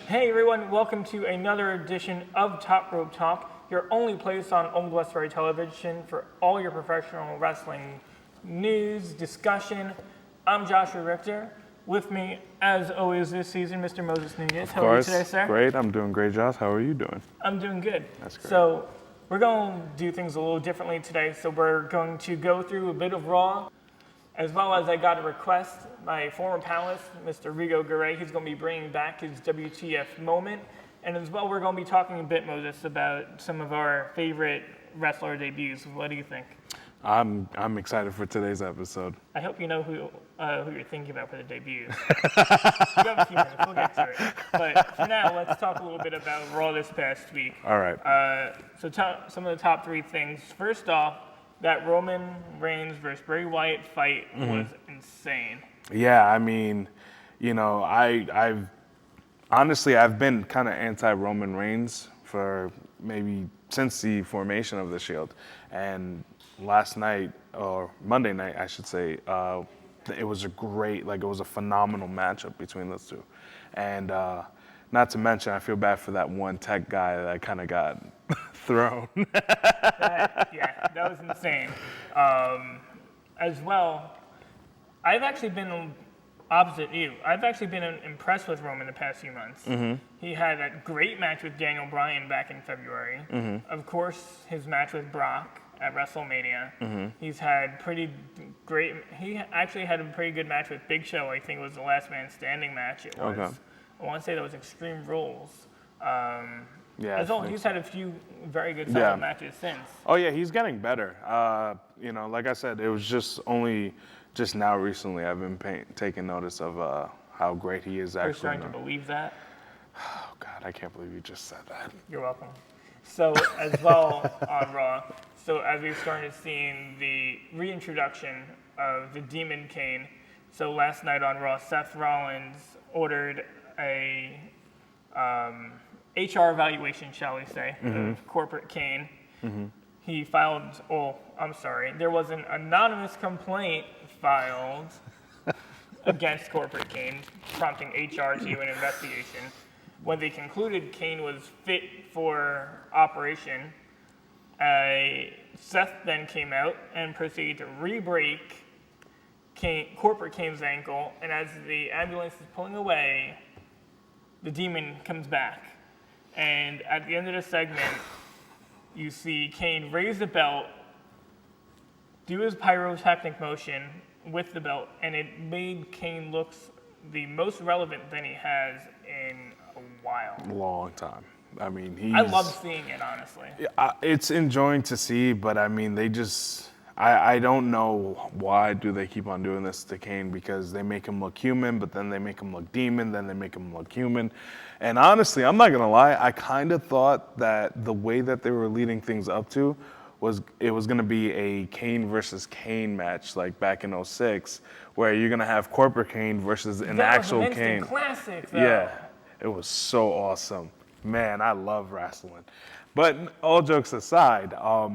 Hey everyone, welcome to another edition of Top Rope Talk, your only place on Old West Ferry Television for all your professional wrestling news, discussion. I'm Joshua Richter. With me, as always this season, Mr. Moses Nunez. How are you today, sir? Great, I'm doing great, Josh. How are you doing? I'm doing good. That's great. So we're going to do things a little differently today. So we're going to go through a bit of Raw, as well as I got a request. My former panelist, Mr. Rigo Garay, he's going to be bringing back his WTF moment. And as well, we're going to be talking a bit, Moses, about some of our favorite wrestler debuts. What do you think? I'm excited for today's episode. I hope you know who you're thinking about for the debuts. You have a few minutes, we'll get to it. But for now, let's talk a little bit about Raw this past week. All right. Some of the top three things. First off, that Roman Reigns versus Bray Wyatt fight was insane. Yeah, I mean, you know, I've been kind of anti-Roman Reigns for maybe since the formation of the Shield. And last night, or Monday night, I should say, it was a phenomenal matchup between those two. And not to mention, I feel bad for that one tech guy that kind of got thrown. That was insane. As well, I've actually been opposite you. I've actually been impressed with Roman the past few months. Mm-hmm. He had a great match with Daniel Bryan back in February. Mm-hmm. Of course, his match with Brock at WrestleMania. Mm-hmm. He's had he actually had a pretty good match with Big Show. I think it was the last man standing match. It was. Okay. I want to say that was Extreme Rules. As well, he's had a few very good solid matches since. Oh yeah, he's getting better. You know, like I said, it was just now recently I've been taking notice of how great he is actually. You're starting to believe that? Oh God, I can't believe you just said that. You're welcome. So as well on Raw, so as we've started seeing the reintroduction of the Demon Kane, so last night on Raw, Seth Rollins ordered a HR evaluation, shall we say, of Corporate Kane. Mm-hmm. He filed, there was an anonymous complaint filed against Corporate Kane, prompting HR to do an investigation. When they concluded Kane was fit for operation, Seth then came out and proceeded to re-break Corporate Kane's ankle, and as the ambulance is pulling away, the Demon comes back. And at the end of the segment, you see Kane raise the belt, do his pyrotechnic motion with the belt, and it made Kane look the most relevant that he has in a while. Long time. I mean, I love seeing it, honestly. It's enjoying to see, but I mean, I don't know why do they keep on doing this to Kane, because they make him look human, but then they make him look demon, then they make him look human. And honestly, I'm not going to lie, I kind of thought that the way that they were leading things up to was going to be a Kane versus Kane match like back in 2006, where you're going to have Corporate Kane versus an actual Kane. That was an instant classic, though. Yeah, it was so awesome. Man, I love wrestling. But all jokes aside, I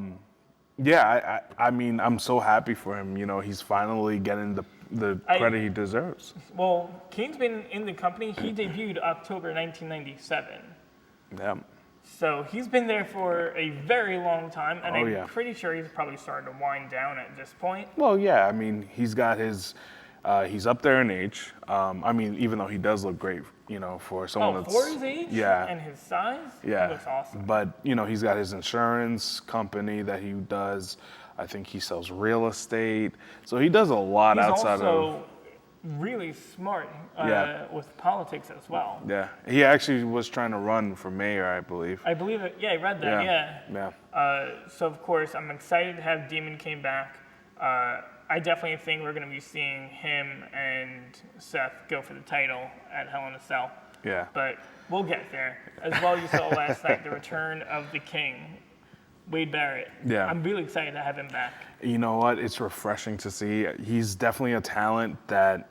mean, I'm so happy for him. You know, he's finally getting the credit he deserves. Well, Kane's been in the company. He debuted October 1997. Yeah. So he's been there for a very long time, and I'm pretty sure he's probably starting to wind down at this point. Well, yeah. I mean, he's got his. He's up there in age. I mean, even though he does look great, you know, for someone that's... for his age? Yeah. And his size? Yeah. He looks awesome. But, you know, he's got his insurance company that he does. I think he sells real estate. So he does a lot outside of... He's also really smart with politics as well. Yeah. He actually was trying to run for mayor, I believe. I believe it. Yeah, I read that. Yeah. So, of course, I'm excited to have Demon Kane back. I definitely think we're going to be seeing him and Seth go for the title at Hell in a Cell. Yeah. But we'll get there. As well, you saw last night the return of the King, Wade Barrett. Yeah. I'm really excited to have him back. You know what? It's refreshing to see. He's definitely a talent that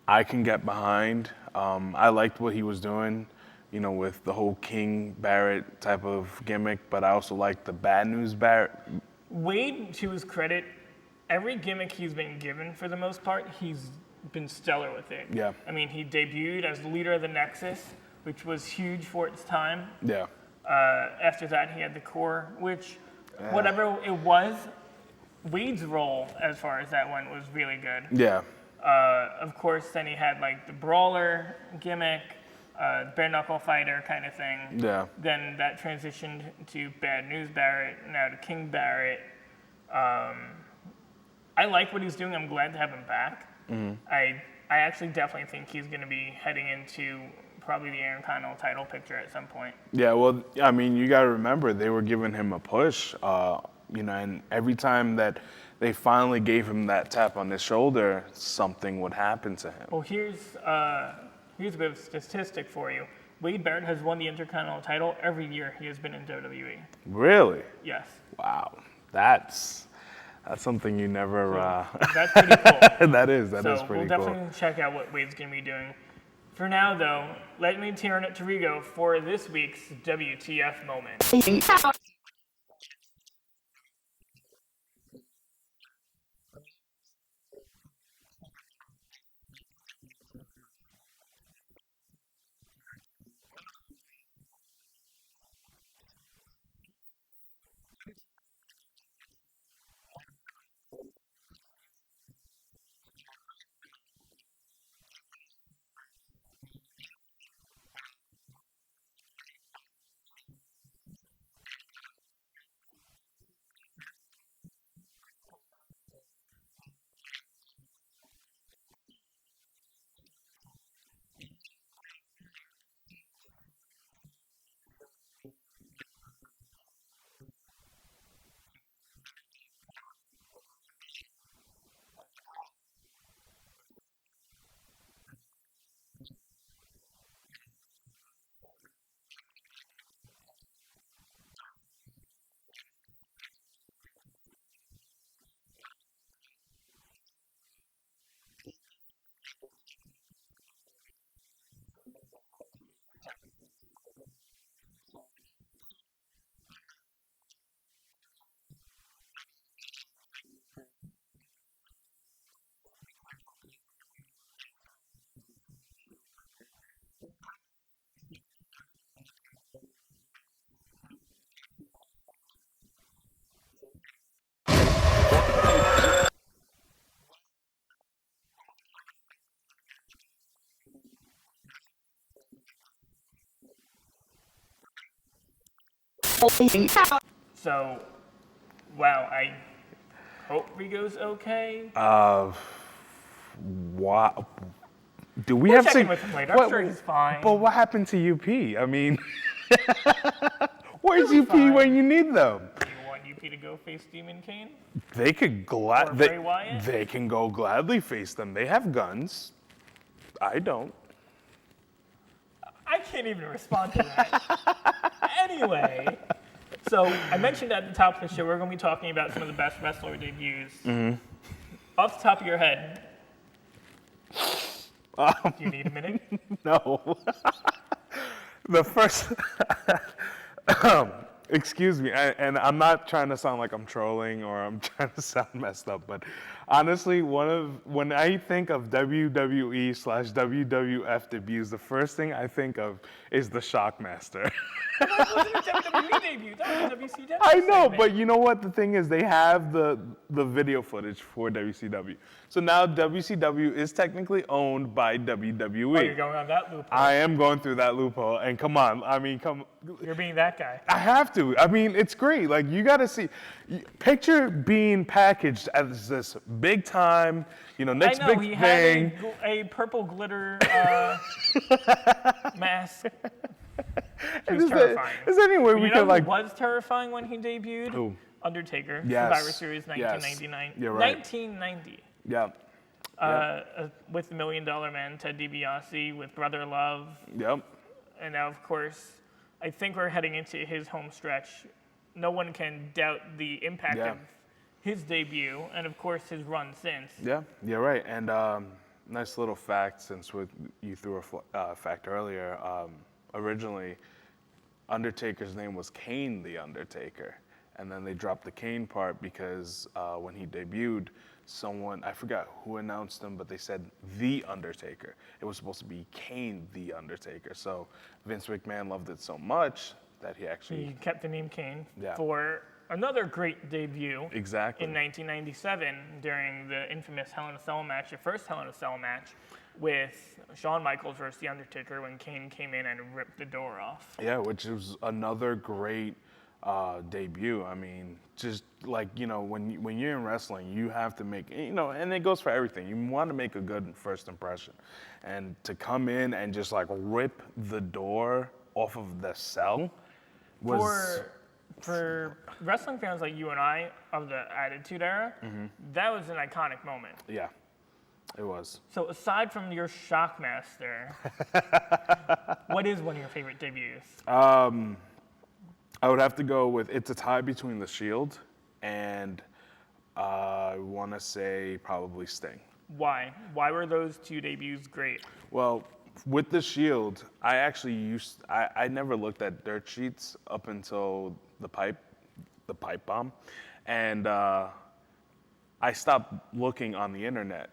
I can get behind. I liked what he was doing, you know, with the whole King Barrett type of gimmick, but I also liked the Bad News Barrett. Wade, to his credit, every gimmick he's been given, for the most part, he's been stellar with it. Yeah. I mean, he debuted as the leader of the Nexus, which was huge for its time. Yeah. After that, he had the core, which, whatever it was, Wade's role as far as that went was really good. Yeah. Of course, then he had like the brawler gimmick, bare knuckle fighter kind of thing. Yeah. Then that transitioned to Bad News Barrett, now to King Barrett. I like what he's doing. I'm glad to have him back. I actually definitely think he's going to be heading into probably the Intercontinental title picture at some point. Yeah, well, I mean, you got to remember, they were giving him a push, and every time that they finally gave him that tap on the shoulder, something would happen to him. Well, here's a bit of a statistic for you. Wade Barrett has won the Intercontinental title every year he has been in WWE. Really? Yes. Wow. That's something you never... That's pretty cool. that is pretty So we'll cool. definitely check out what Wade's going to be doing. For now, though, let me turn it to Rigo for this week's WTF moment. So, wow, I hope Rigo's okay. Wow. Do we We'll have check to... in with him later. I'm sure he's fine. But what happened to UP? I mean, where's He'll UP be fine. when you need them? Do you want UP to go face Demon Kane? They could Or Bray Wyatt? they can go gladly face them. They have guns. I don't. I can't even respond to that. Anyway, so I mentioned at the top of the show we're going to be talking about some of the best wrestler debuts. Off the top of your head, do you need a minute? No. The first, excuse me, and I'm not trying to sound like I'm trolling or I'm trying to sound messed up, but honestly, when I think of WWE/WWF debuts, the first thing I think of is the Shockmaster. That wasn't a WWE debut. That was a WCW. I know, segment. but you know what? The thing is, they have the video footage for WCW. So now WCW is technically owned by WWE. Oh, you're going on that loophole. I am going through that loophole, and come on, I mean, You're being that guy. I have to. I mean, it's great. Like, you got to see. Picture being packaged as this big time, next I know, big he thing. had a purple glitter mask. It was terrifying. Is there any way we You can, know like... who was terrifying when he debuted? Who? Undertaker, Yes. Survivor Series 1999. Yes. You're right. 1990. Yeah. With the $1 Million Man, Ted DiBiase, with Brother Love. Yep. And now, of course, I think we're heading into his home stretch. No one can doubt the impact Yeah. of his debut and, of course, his run since. Yeah, you're right. And nice little fact, since you threw a fact earlier. Originally, Undertaker's name was Kane the Undertaker. And then they dropped the Kane part because when he debuted, someone, I forgot who announced him, but they said The Undertaker. It was supposed to be Kane The Undertaker. So Vince McMahon loved it so much that he actually... He kept the name Kane Yeah. for another great debut Exactly. in 1997 during the infamous Hell in a Cell match, the first Hell in a Cell match, with Shawn Michaels versus The Undertaker when Kane came in and ripped the door off. Yeah, which was another great debut. I mean, just like, you know, when you're in wrestling, you have to make, you know, and it goes for everything. You want to make a good first impression. And to come in and just like rip the door off of the cell was... For wrestling fans like you and I of the Attitude Era, that was an iconic moment. Yeah, it was. So aside from your Shockmaster, what is one of your favorite debuts? I would have to go with, it's a tie between The Shield and I want to say probably Sting. Why? Why were those two debuts great? Well, with The Shield, I actually I never looked at dirt sheets up until the pipe bomb. And I stopped looking on the internet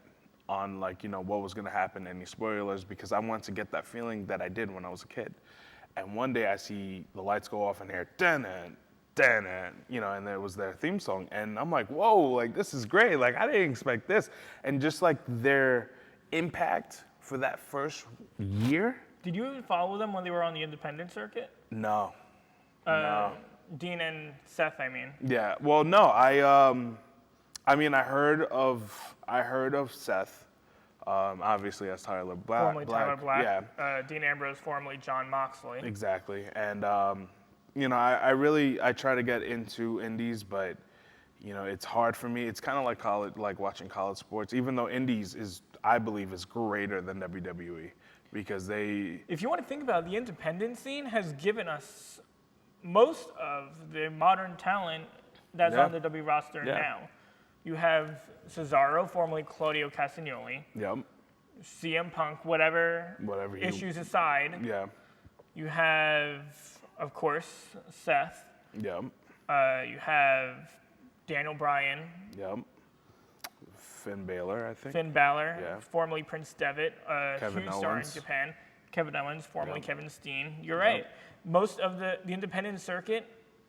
on like, you know, what was going to happen, any spoilers, because I wanted to get that feeling that I did when I was a kid. And one day I see the lights go off and hear, you know, and there was their theme song. And I'm like, whoa, like this is great. Like I didn't expect this. And just like their impact for that first year. Did you even follow them when they were on the independent circuit? No. No. Dean and Seth, I mean. Yeah. Well, no. I mean, I heard of Seth. Obviously, as Tyler Black. Formerly Tyler Black. Yeah. Dean Ambrose, formerly John Moxley. Exactly. And you know, I try to get into indies, but you know, it's hard for me. It's kind of like college, like watching college sports. Even though indies is, I believe, is greater than WWE because they. If you want to think about it, the independent scene has given us most of the modern talent that's on the WWE roster now. You have Cesaro, formerly Claudio Castagnoli. Yep. CM Punk, whatever issues aside. Yeah. You have, of course, Seth. Yep. You have Daniel Bryan. Yep. Finn Balor, I think. Finn Balor, Yeah. formerly Prince Devitt, Kevin huge star in Owens. Japan. Kevin Owens, formerly Yep. Kevin Steen. You're right. Most of the independent circuit,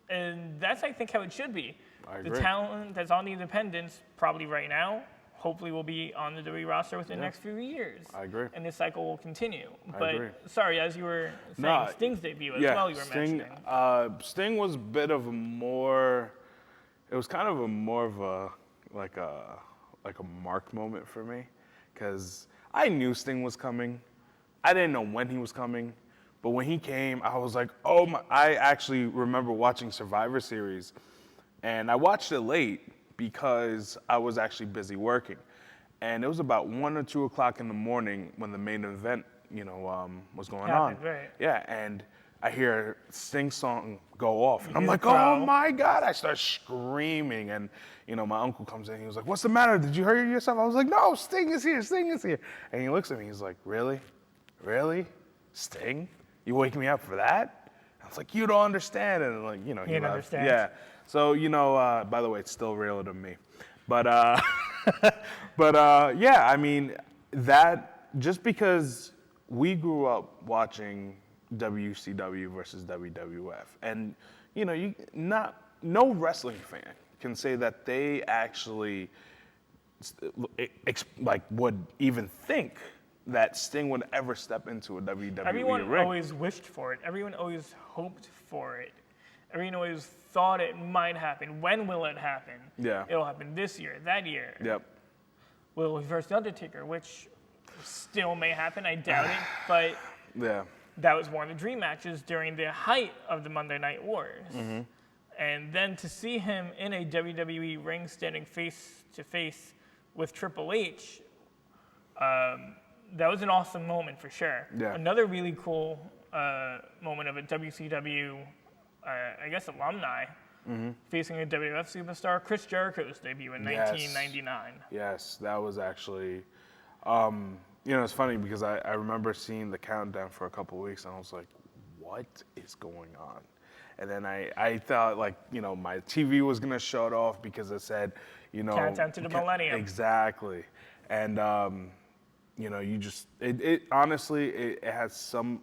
and that's, I think, how it should be. I The agree. talent that's on the independents, probably right now, hopefully will be on the WWE roster within the next few years. I agree. And this cycle will continue. I But agree. sorry, as you were saying, No, Sting's debut as Yeah, well, you were Sting. mentioning. Sting was a bit of a more. It was kind of a more of a like a mark moment for me, because I knew Sting was coming. I didn't know when he was coming, but when he came, I was like, oh my! I actually remember watching Survivor Series, and I watched it late because I was actually busy working, and it was about 1 or 2 o'clock in the morning when the main event, you know, was going on. Happened, right. Yeah, and I hear Sting song go off, and I'm hear like, the oh crowd. my God, I start screaming, and you know, my uncle comes in, he was like, what's the matter? Did you hurt yourself? I was like, no, Sting is here, Sting is here. And he looks at me, he's like, really? Really? Sting? You wake me up for that? I was like, you don't understand. And like, you know, He didn't laughed. understand. Yeah. So, you know, by the way, it's still realer than me. But, yeah, I mean, that, just because we grew up watching WCW versus WWF, and, you know, no wrestling fan can say that they actually, like, would even think that Sting would ever step into a WWE Everyone ring. always wished for it. Everyone always hoped for it. Everyone always thought it might happen. When will it happen? Yeah. It'll happen this year, that year. Yep. Will he versus The Undertaker, which still may happen. I doubt it. But Yeah. that was one of the dream matches during the height of the Monday Night Wars. Mm-hmm. And then to see him in a WWE ring standing face to face with Triple H, that was an awesome moment for sure. Yeah. Another really cool moment of a WCW, I guess, alumni facing a WWF superstar, Chris Jericho's debut in Yes. 1999. Yes, that was actually, you know, it's funny because I remember seeing the countdown for a couple of weeks and I was like, what is going on? And then I thought, like, you know, my TV was going to shut off because it said, Countdown to the millennium. Exactly. And, it honestly, it has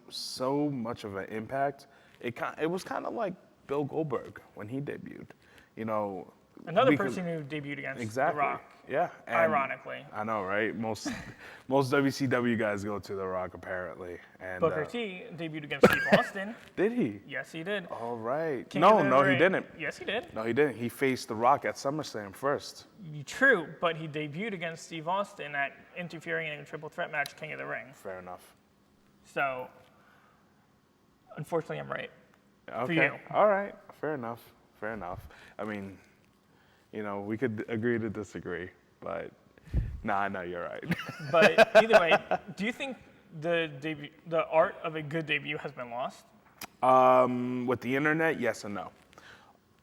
so much of an impact. It was kind of like Bill Goldberg when he debuted, Another person who debuted against The Rock. Yeah. Ironically. I know, right? Most WCW guys go to The Rock, apparently. And Booker T debuted against Steve Austin. Did he? Yes, he did. All right. King No, of the no, he Ring. didn't. Yes, he did. No, he didn't. He faced The Rock at SummerSlam first. True, but he debuted against Steve Austin at interfering in a triple threat match, King of the Ring. Fair enough. So, unfortunately, I'm right. Okay. For you. All right. Fair enough. Fair enough. I mean, we could agree to disagree, but I know you're right. But either way, do you think the art of a good debut has been lost? With the internet, yes and no.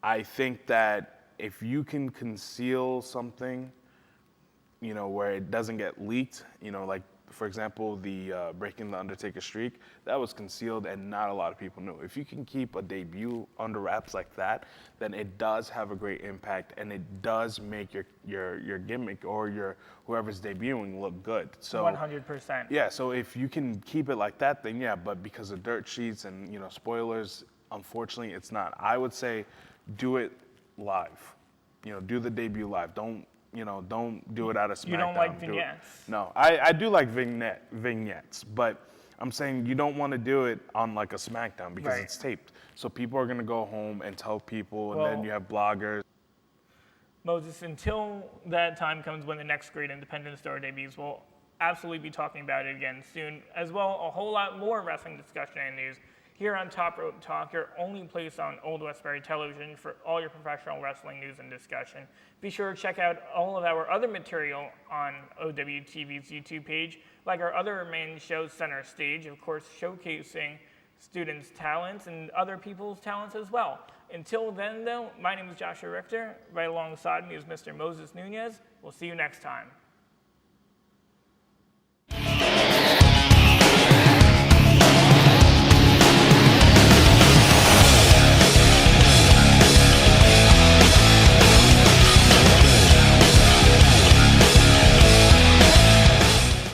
I think that if you can conceal something, where it doesn't get leaked, like, for example, the Breaking the Undertaker streak, that was concealed and not a lot of people knew. If you can keep a debut under wraps like that, then it does have a great impact and it does make your gimmick or whoever's debuting look good. So 100%. Yeah, so if you can keep it like that, then yeah, but because of dirt sheets and spoilers, unfortunately it's not. I would say do it live. Do the debut live. Don't do it out of SmackDown. You don't like vignettes? No, I do like vignettes, but I'm saying you don't want to do it on like a SmackDown because it's taped. So people are going to go home and tell people, and then you have bloggers. Moses, until that time comes when the next great independent star debuts, we'll absolutely be talking about it again soon. As well, a whole lot more wrestling discussion and news here on Top Rope Talk, your only place on Old Westbury Television for all your professional wrestling news and discussion. Be sure to check out all of our other material on OWTV's YouTube page, like our other main shows, Center Stage, of course, showcasing students' talents and other people's talents as well. Until then, though, my name is Joshua Richter. Right alongside me is Mr. Moses Nunez. We'll see you next time.